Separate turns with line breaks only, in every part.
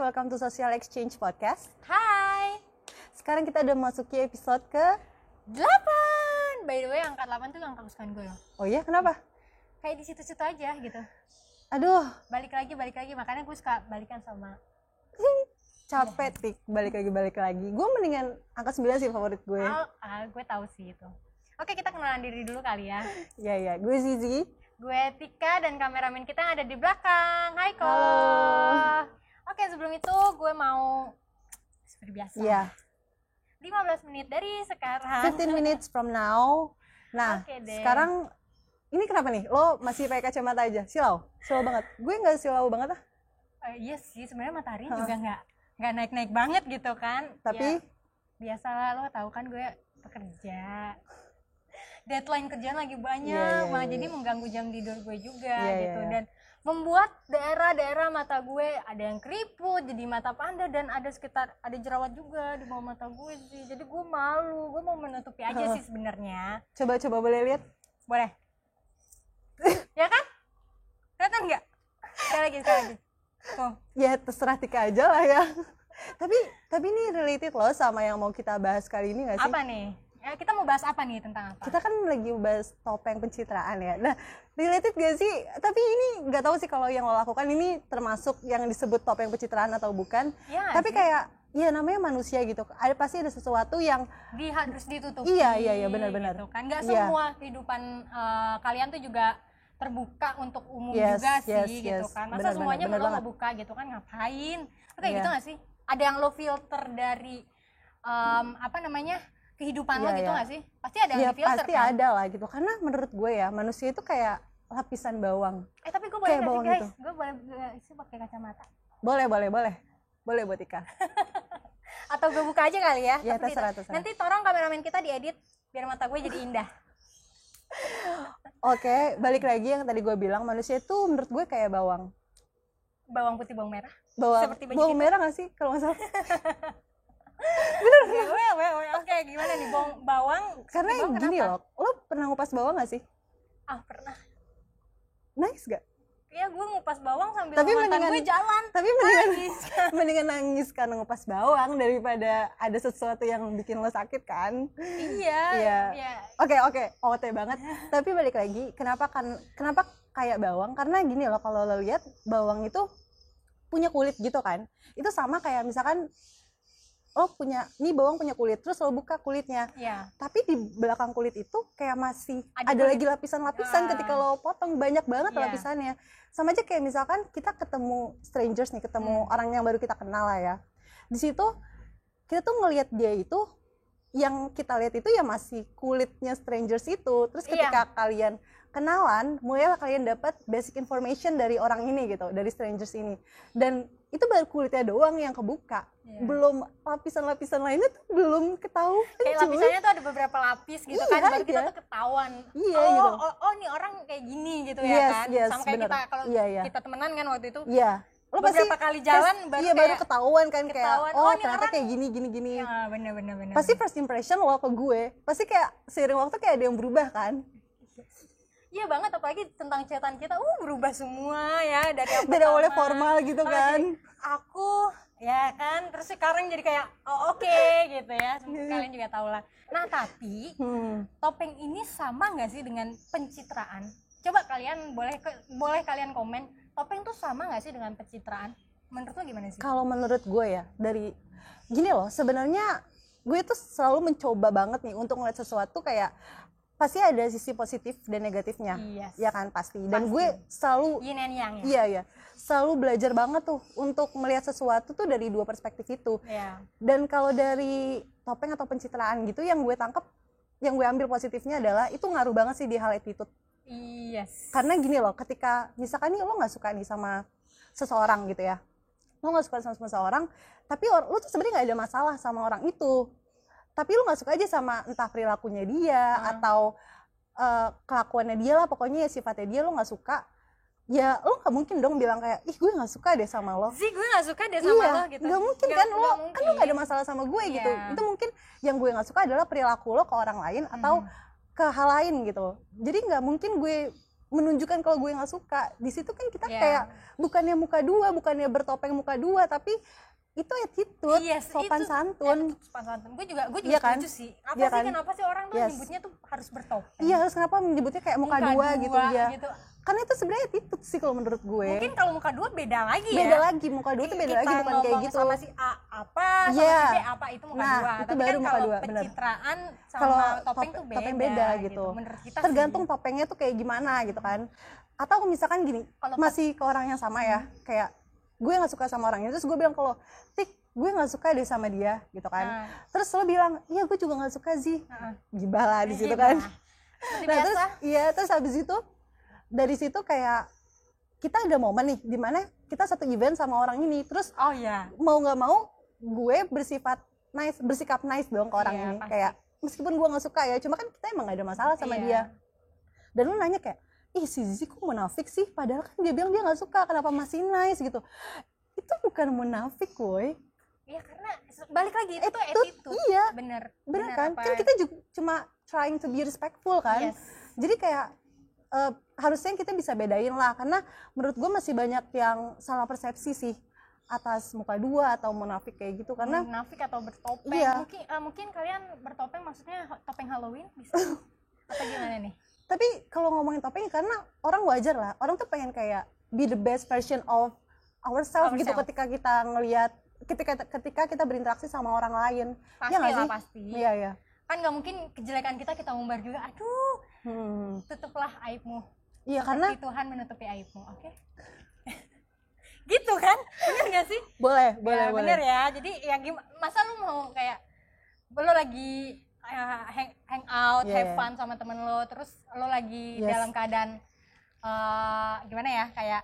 welcome to Social Exchange Podcast.
Hai.
Sekarang kita udah masuki episode ke
8. By the way, angka 8 tuh angka kesukaan gue loh.
Oh iya, kenapa?
Kayak di situ-situ aja gitu.
Aduh,
Balik lagi. Makanya gue suka balikan sama
capek tik, balik lagi. Gue mendingan angka 9 sih favorit gue.
gue tahu sih itu. Oke, kita kenalan diri dulu kali ya.
Iya, gue Zizi.
Gue Tika dan kameramen kita yang ada di belakang. Hai Ko.
Halo.
Oke, sebelum itu gue mau seperti biasa.
Iya,
15 menit dari sekarang.
15 minutes from now. Nah,
Oke deh.
sekarang ini kenapa nih? Lo masih pakai kacamata aja? Silau banget. Gue nggak silau banget ah.
Iya sih, sebenarnya matahari juga nggak naik-naik banget gitu kan.
Tapi
Ya, biasalah, lo tahu kan gue pekerja, deadline kerjaan lagi banyak,
Iya,
malah
iya.
jadi mengganggu jam tidur gue juga
Iya,
gitu.
iya.
Dan membuat daerah-daerah mata gue ada yang keriput, jadi mata panda, dan ada jerawat juga di bawah mata gue sih. Jadi gue malu, gue mau menutupi aja sih sebenarnya.
coba boleh lihat?
Boleh? Ya kan? Kelihatan nggak? Sekali lagi. Tuh.
Ya terserah Tika aja lah ya. tapi ini related loh sama yang mau kita bahas kali ini nggak sih?
Apa nih? Ya, kita mau bahas apa nih, tentang apa?
Kita kan lagi bahas topeng pencitraan ya. Nah, related gak sih? Tapi ini nggak tahu sih kalau yang lo lakukan ini termasuk yang disebut topeng pencitraan atau bukan.
Ya,
Tapi
sih.
kayak ya namanya manusia gitu. Pasti ada sesuatu yang
Harus ditutupi.
Iya, benar-benar.
Gitu kan, nggak
Iya.
semua kehidupan kalian tuh juga terbuka untuk umum
Yes,
juga sih,
yes,
gitu
yes.
kan. Masa
Benar,
semuanya
benar
lo
banget.
ngebuka gitu kan, ngapain? Lo
Iya.
kayak gitu nggak sih? Ada yang lo filter dari kehidupan lo
Iya,
gitu
iya.
nggak sih? Pasti ada yang
ya
difilter
pasti
kan?
ada lah gitu. Karena menurut gue ya manusia itu kayak lapisan bawang.
Tapi gue boleh
Kayak
nggak sih
bawang
guys?
gitu.
Gue boleh sih pakai kacamata?
Boleh buat Ika.
Atau gue buka aja kali ya?
Ya,
Tapi
terserah.
nanti tolong kameramen kita diedit biar mata gue jadi indah.
Oke, balik lagi yang tadi gue bilang manusia itu menurut gue kayak bawang.
Bawang putih, bawang merah.
Bawang
Seperti baju
bawang
kita.
merah nggak sih kalau nggak salah?
Oke, gimana nih bawang?
Karena
bawang
gini
kenapa?
loh, lo pernah ngupas bawang nggak sih?
Pernah.
Nice gak?
Iya, gue ngupas bawang sambil
Tapi
mantan
mendingan-
gue jalan.
Tapi mendingan nangis karena ngupas bawang daripada ada sesuatu yang bikin lo sakit kan?
Iya.
Iya. Oke, OT banget. Tapi balik lagi, kenapa kayak bawang? Karena gini loh, kalau lo lihat bawang itu punya kulit gitu kan? Itu sama kayak misalkan bawang punya kulit, terus lo buka kulitnya.
Iya.
Tapi di belakang kulit itu kayak masih
Ada
ada
kulit.
lagi lapisan-lapisan ketika lo potong, banyak banget
Iya.
lapisannya. Sama aja kayak misalkan kita ketemu strangers nih, ketemu orang yang baru kita kenal lah ya. Di situ kita tuh ngelihat dia itu, yang kita lihat itu ya masih kulitnya strangers itu. Terus ketika kalian kenalan, mulailah kalian dapat basic information dari orang ini gitu, dari strangers ini. Dan itu baru kulitnya doang yang kebuka.
Iya.
Belum lapisan-lapisan lainnya tuh belum ketahuan.
Kayak
cuy.
lapisannya tuh ada beberapa lapis gitu kan,
Iya,
baru kita
iya.
tuh ketahuan.
Iya,
oh,
gitu.
oh, nih orang kayak gini gitu
Yes,
ya kan.
yes,
Sama kayak
bener.
kita kalau
Iya.
kita temenan kan waktu itu.
Iya. Lo
Beberapa kali jalan baru
baru
kayak
ketahuan kan,
ketahuan,
kayak
oh, ini
ternyata
orang-
kayak gini.
Ya, bener.
Pasti first impression lo ke gue, pasti kayak seiring waktu kayak ada yang berubah kan.
Iya banget, apalagi tentang chatan kita, berubah semua ya dari yang
Dari awalnya
pertama.
formal gitu
Oh,
kan.
jadi aku ya kan, terus sekarang jadi kayak oke gitu ya. Kalian juga tahu lah. Nah, tapi topeng ini sama nggak sih dengan pencitraan? Coba kalian boleh kalian komen, topeng tuh sama nggak sih dengan pencitraan? Menurut lo gimana sih?
Kalau menurut gue ya, dari gini loh, sebenarnya gue tuh selalu mencoba banget nih untuk ngeliat sesuatu kayak pasti ada sisi positif dan negatifnya.
Yes.
Ya kan, pasti. Dan
Pasti.
gue selalu
Yin and yang ya?
iya, selalu belajar banget tuh untuk melihat sesuatu tuh dari dua perspektif itu.
Iya.
Dan kalau dari topeng atau pencitraan gitu, yang gue tangkep, yang gue ambil positifnya adalah itu ngaruh banget sih di hal attitude.
Yes.
Karena gini loh, ketika misalkan nih lo nggak suka nih sama seseorang gitu ya, lo nggak suka sama seseorang, tapi lo tuh sebenarnya nggak ada masalah sama orang itu, tapi lo nggak suka aja sama entah perilakunya dia atau kelakuannya dia lah, pokoknya ya sifatnya dia lo nggak suka. Ya lo nggak mungkin dong bilang kayak, ih gue nggak suka deh sama lo.
Gue nggak suka deh sama
Iya,
lo gitu.
nggak mungkin kan, lo
mungkin.
kan lo nggak ada masalah sama gue gitu.
Iya.
Itu mungkin yang gue nggak suka adalah perilaku lo ke orang lain atau ke hal lain gitu. Jadi nggak mungkin gue menunjukkan kalau gue nggak suka. Di situ kan kita kayak bukannya muka dua, bukannya bertopeng muka dua, tapi itu attitude, sopan santun.
Sopan santun. Gue juga
kan?
setuju sih. Kenapa sih orang tuh nyebutnya tuh harus bertopeng?
Iya, harus kenapa menyebutnya kayak muka dua gitu ya. Karena itu sebenarnya attitude sih kalau menurut gue.
Mungkin kalau muka dua beda lagi ya.
Beda lagi, muka dua tuh beda lagi, bukan kayak gitu.
Sama si A apa, sama si B apa itu muka dua.
Itu
tapi
baru
kan
muka dua,
kalau pencitraan sama topeng tuh beda
gitu.
Menurut kita
tergantung sih. Topengnya tuh kayak gimana gitu kan. Atau misalkan gini, masih ke orang yang sama ya, kayak gue nggak suka sama orangnya, terus gue bilang kalau Tik, gue nggak suka deh sama dia gitu kan. Terus lo bilang, iya gue juga nggak suka sih, gibah di situ kan. Terus habis itu dari situ kayak kita ada momen nih dimana kita satu event sama orang ini, terus mau nggak mau gue bersikap nice dong ke orang ini, pasti. Kayak meskipun gue nggak suka ya, cuma kan kita emang gak ada masalah sama dia. Dan lu nanya kayak, ih si Zizi kok munafik sih, padahal kan dia bilang dia nggak suka, kenapa masih nice gitu. Itu bukan munafik woy.
Iya, karena balik lagi itu attitude.
Iya,
bener
kan kita juga cuma trying to be respectful kan. Jadi kayak harusnya kita bisa bedain lah, karena menurut gue masih banyak yang salah persepsi sih atas muka dua atau munafik kayak gitu. Karena
munafik atau bertopeng, mungkin kalian bertopeng maksudnya topeng Halloween bisa atau gimana nih?
Tapi kalau ngomongin topeng, karena orang wajar lah, orang tuh pengen kayak be the best version of ourselves gitu ketika kita ngelihat, ketika kita berinteraksi sama orang lain.
Pasti.
Iya.
Kan nggak mungkin kejelekan kita umbar juga. Aduh, tutuplah aibmu.
Iya, karena
Tuhan menutupi aibmu, oke? Gitu kan? Bener nggak sih?
Boleh.
Bener ya. Jadi ya masa lu mau kayak lu lagi hang out, have fun sama temen lo, terus lo lagi dalam keadaan gimana ya, kayak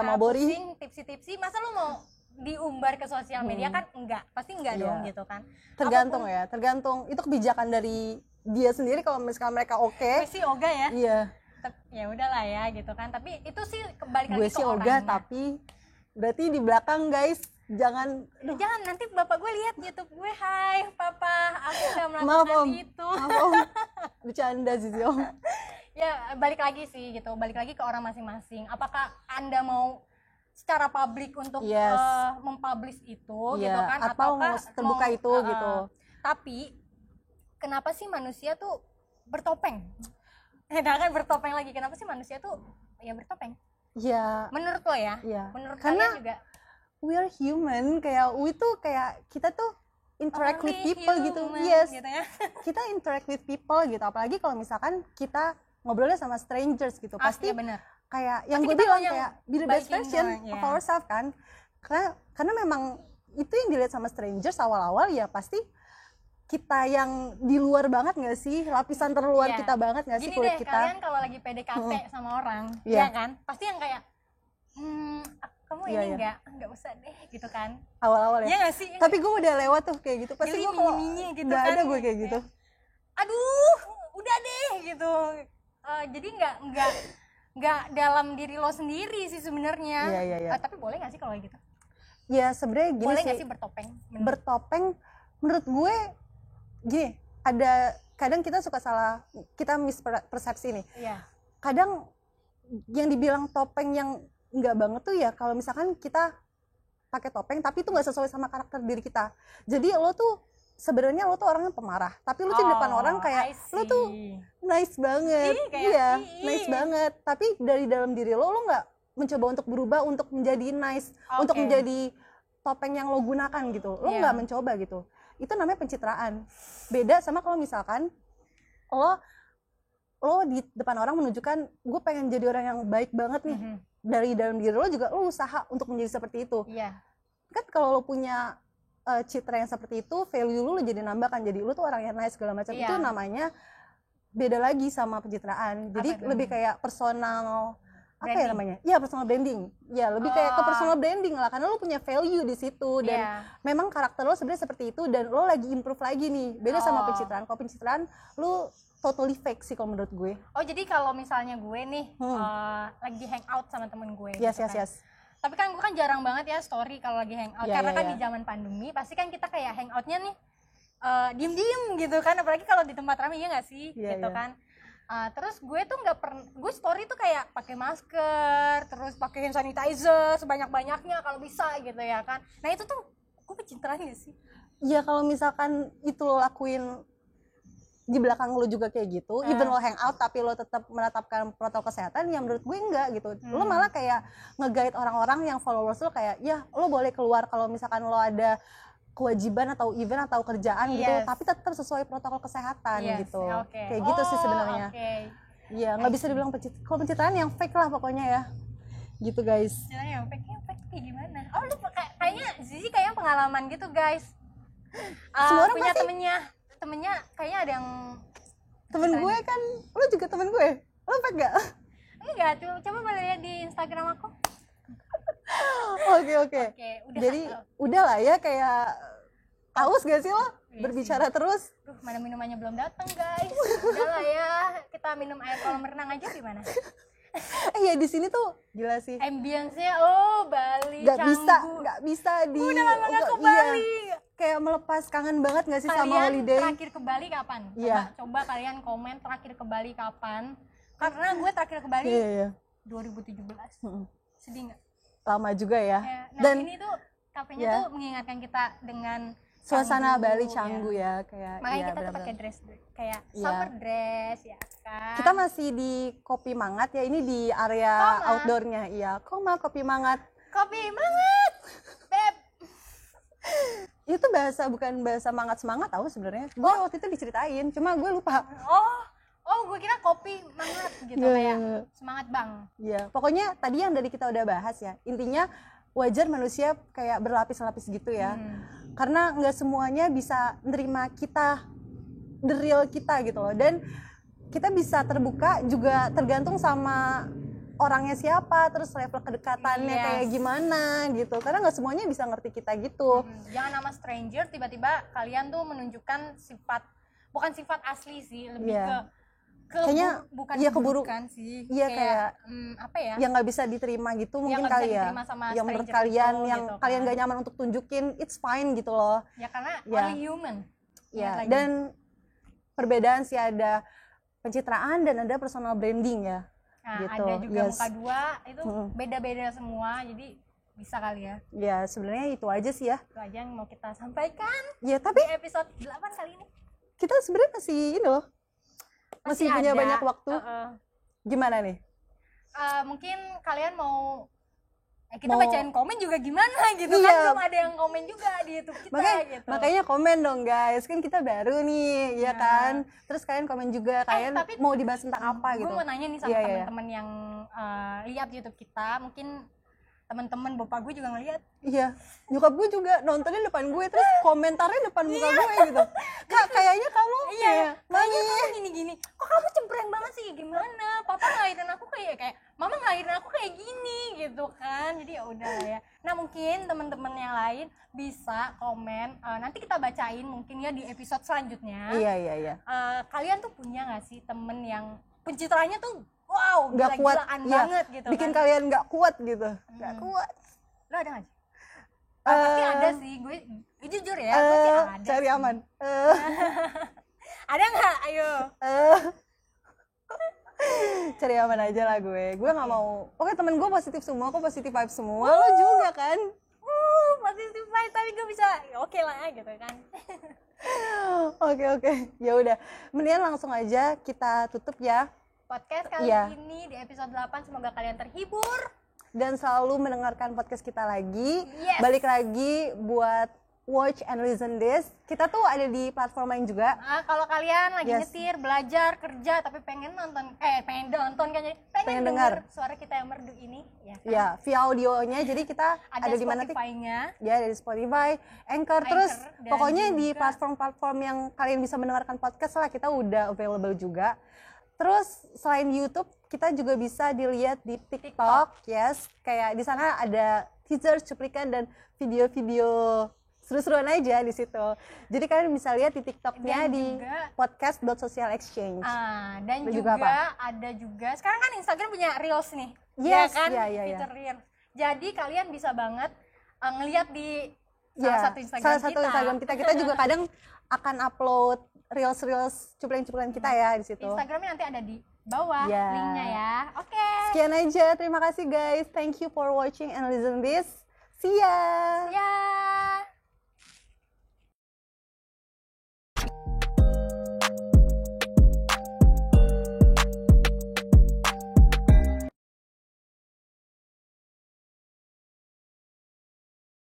mabori,
tipsi, masa lo mau diumbar ke sosial media? Kan pasti enggak dong gitu kan.
Tergantung itu kebijakan dari dia sendiri. Kalau misalkan mereka oke
sih ogah ya.
Iya.
Ya udahlah ya gitu kan. Tapi itu sih kembali lagi
gue sih ogah, tapi berarti di belakang guys jangan
nanti bapak gue lihat YouTube gue, hai papa, aku nggak melakukan itu.
Maaf om, bercanda sih om.
Ya balik lagi sih gitu, balik lagi ke orang masing-masing. Apakah anda mau secara publik untuk mempublish itu gitu kan,
atau mau terbuka itu gitu.
Tapi kenapa sih manusia tuh bertopeng? Kan bertopeng lagi, kenapa sih manusia tuh ya bertopeng?
Ya
menurut lo ya? Menurut
karena
kalian juga
we are human, kayak kita tuh interact with people gitu.
Gitu ya?
Kita interact with people gitu, apalagi kalau misalkan kita ngobrolnya sama strangers gitu. Pasti
bener.
Kayak yang gue bilang kayak be the best version of ourselves kan. Karena memang itu yang dilihat sama strangers awal-awal, ya pasti kita yang di luar banget nggak sih, lapisan terluar kita banget nggak sih kulit kita.
Kalian kalau lagi PDKT sama orang, ya kan, pasti yang kayak kamu ini nggak usah deh gitu kan,
awal-awal ya.
Iya nggak sih?
Tapi gue udah lewat tuh kayak gitu, pasti gue kalau
gitu
nggak
kan,
ada gue kayak gitu.
Aduh, udah deh gitu. Jadi nggak dalam diri lo sendiri sih sebenarnya.
Iya.
Tapi boleh nggak sih kalau gitu?
Ya sebenarnya gini
boleh
sih.
Boleh nggak sih bertopeng?
Bertopeng, menurut gue gini, kadang kita suka salah, kita mispersepsi nih.
Iya.
Kadang yang dibilang topeng yang enggak banget tuh ya kalau misalkan kita pakai topeng tapi itu nggak sesuai sama karakter diri kita. Jadi lo tuh sebenarnya lo tuh orangnya pemarah, tapi lo tuh di depan orang kayak lo tuh nice banget. Nice banget. Tapi dari dalam diri lo nggak mencoba untuk berubah untuk menjadi nice, untuk menjadi topeng yang lo gunakan gitu. Lo nggak mencoba gitu. Itu namanya pencitraan. Beda sama kalau misalkan lo di depan orang menunjukkan gue pengen jadi orang yang baik banget nih. Dari dalam diri lo juga lo usaha untuk menjadi seperti itu. Kan kalau lo punya citra yang seperti itu, value lo jadi nambah kan, jadi lo tuh orang yang nice segala macam. Itu namanya beda lagi sama pencitraan. Jadi lebih kayak personal branding. Ya namanya? Ya personal branding. Ya lebih kayak ke personal branding lah, karena lo punya value di situ dan memang karakter lo sebenarnya seperti itu dan lo lagi improve lagi nih. Beda sama pencitraan. Kalau pencitraan lo totally fake sih kalau menurut gue.
Oh jadi kalau misalnya gue nih lagi hangout sama temen gue.
Yes.
Tapi kan gue kan jarang banget ya story kalau lagi hangout, karena kan di zaman pandemi pasti kan kita kayak hangoutnya nih diem-diem gitu kan, apalagi kalau di tempat ramai, ya nggak sih gitu kan. Terus gue tuh nggak pernah, gue story tuh kayak pakai masker, terus pakai hand sanitizer sebanyak-banyaknya kalau bisa gitu ya kan. Nah itu tuh gue pencitraan gak sih?
Ya kalau misalkan itu lo lakuin di belakang lo juga kayak gitu, even lo hangout tapi lo tetap menetapkan protokol kesehatan, ya menurut gue enggak gitu. Lo malah kayak nge-guide orang-orang yang followers lo kayak, ya lo boleh keluar kalau misalkan lo ada kewajiban atau event atau kerjaan gitu, tapi tetap sesuai protokol kesehatan gitu. Kayak gitu sih sebenarnya. Iya, nggak bisa dibilang kalau pencitraan yang fake lah pokoknya ya. Gitu guys.
Pencitraan yang fake kayak gimana? Oh lu kayaknya Zizi kayak pengalaman gitu guys.
Semua orang
punya
pasti
temennya kayaknya ada yang
temen gue kan, lu juga temen gue, lu fake gak?
Enggak, coba boleh lihat di Instagram aku.
Oke. Jadi udah lah ya, kayak aus gak sih lo berbicara terus?
Mana minumannya belum datang guys. Udah lah ya, kita minum air kolam renang aja gimana?
Ya di sini tuh gila sih.
Ambience-nya Bali.
Gak bisa di.
Udah lama gak ke Bali.
Kayak melepas kangen banget gak sih
kalian
sama holiday?
Terakhir ke Bali kapan? Coba kalian komen terakhir ke Bali kapan? Karena gue terakhir ke Bali 2017. Sedih nggak?
Lama juga ya.
Nah dan ini tuh kafenya tuh mengingatkan kita dengan
suasana Bali Canggu ya, kayak
makanya kita tuh pakai dress kayak summer dress ya kan.
Kita masih di Kopi Mangat ya, ini di area outdoornya. Iya, Koma Kopi Mangat.
Kopi Mangat, Beb.
Itu bukan bahasa semangat tahu sebenarnya. Gue waktu itu diceritain, cuma gue lupa.
Gue kira kopi mangat gitu kayak semangat bang.
Iya, pokoknya tadi yang dari kita udah bahas ya. Intinya wajar manusia kayak berlapis-lapis gitu ya. Karena nggak semuanya bisa nerima kita, the real kita gitu loh. Dan kita bisa terbuka juga tergantung sama orangnya siapa, terus level kedekatannya kayak gimana gitu. Karena nggak semuanya bisa ngerti kita gitu.
Jangan nama stranger tiba-tiba kalian tuh menunjukkan bukan sifat asli sih, lebih
kayaknya
bukan keburukan sih.
Iya kayak
apa ya?
Yang nggak bisa diterima gitu mungkin kali ya. Yang menurut kalian yang gitu, kalian nggak nyaman untuk tunjukin, it's fine gitu loh.
Ya karena only human.
Ya, dan perbedaan sih ada pencitraan dan ada personal branding ya.
Nah,
gitu.
Ada juga muka dua, itu beda-beda semua, jadi bisa kali ya.
Ya, sebenarnya itu aja sih ya.
Itu aja yang mau kita sampaikan.
Ya, tapi
di episode 8 kali ini.
Kita sebenarnya masih loh. Masih punya banyak waktu. Gimana nih?
Mungkin kalian mau kita bacain komen juga gimana gitu kan, belum ada yang komen juga di YouTube kita gitu.
Makanya komen dong guys, kan kita baru nih, ya kan. Terus kalian komen juga, kalian mau dibahas tentang apa gitu.
Gue mau nanya nih sama teman-teman yang lihat YouTube kita, mungkin teman-teman bapak gue juga ngeliat.
Iya, nyokap gue juga nontonnya depan gue, terus komentarnya depan muka gue gitu. Kak, kayaknya kamu
kayaknya kamu gini-gini, kok kamu cempreng banget sih, gimana? Papa ngelahirin aku kayak mama ngelahirin aku kayak gini gitu kan. Jadi ya udah ya. Nah mungkin teman-teman yang lain bisa komen, nanti kita bacain mungkin ya di episode selanjutnya.
Iya.
Kalian tuh punya nggak sih temen yang pencitraannya tuh
nggak kuat
banget gitu,
bikin kalian nggak kuat gitu, nggak kuat.
Lo ada nggak sih? Pasti ada sih, gue jujur ya, gue sih ada.
Cari aman.
Ada nggak? Ayo.
Cari aman aja lah gue nggak mau. Oke, temen gue positif semua, kok positif vibe semua. Lo juga kan?
Positif vibe, tapi gue bisa oke lah gitu kan.
Oke. Ya udah, mendingan langsung aja kita tutup ya
podcast kali ini di episode 8. Semoga kalian terhibur
dan selalu mendengarkan podcast kita lagi. Balik lagi buat watch and listen this. Kita tuh ada di platform lain juga.
Kalau kalian lagi nyetir, belajar, kerja tapi pengen nonton kan, jadi pengen dengar suara kita yang merdu ini ya kan?
Ya, via audionya. Jadi kita ada di mana sih? Ya, dari Spotify, Anchor, terus pokoknya di platform-platform yang kalian bisa mendengarkan podcast lah, kita udah available juga. Terus selain YouTube, kita juga bisa dilihat di TikTok. Kayak di sana ada teaser, cuplikan dan video-video seru-seruan aja di situ. Jadi kalian bisa lihat di TikToknya di podcast.socialexchange.
Dan juga ada juga sekarang kan Instagram punya Reels nih.
Yes,
ya kan?
Iya.
Fitur Reels. Jadi kalian bisa banget ngelihat di salah satu
Instagram kita juga kadang akan upload reels cuplikan kita ya di situ.
Instagramnya nanti ada di bawah
Ya.
linknya ya. Oke.
Sekian aja, terima kasih guys, thank you for watching and listen this, see ya.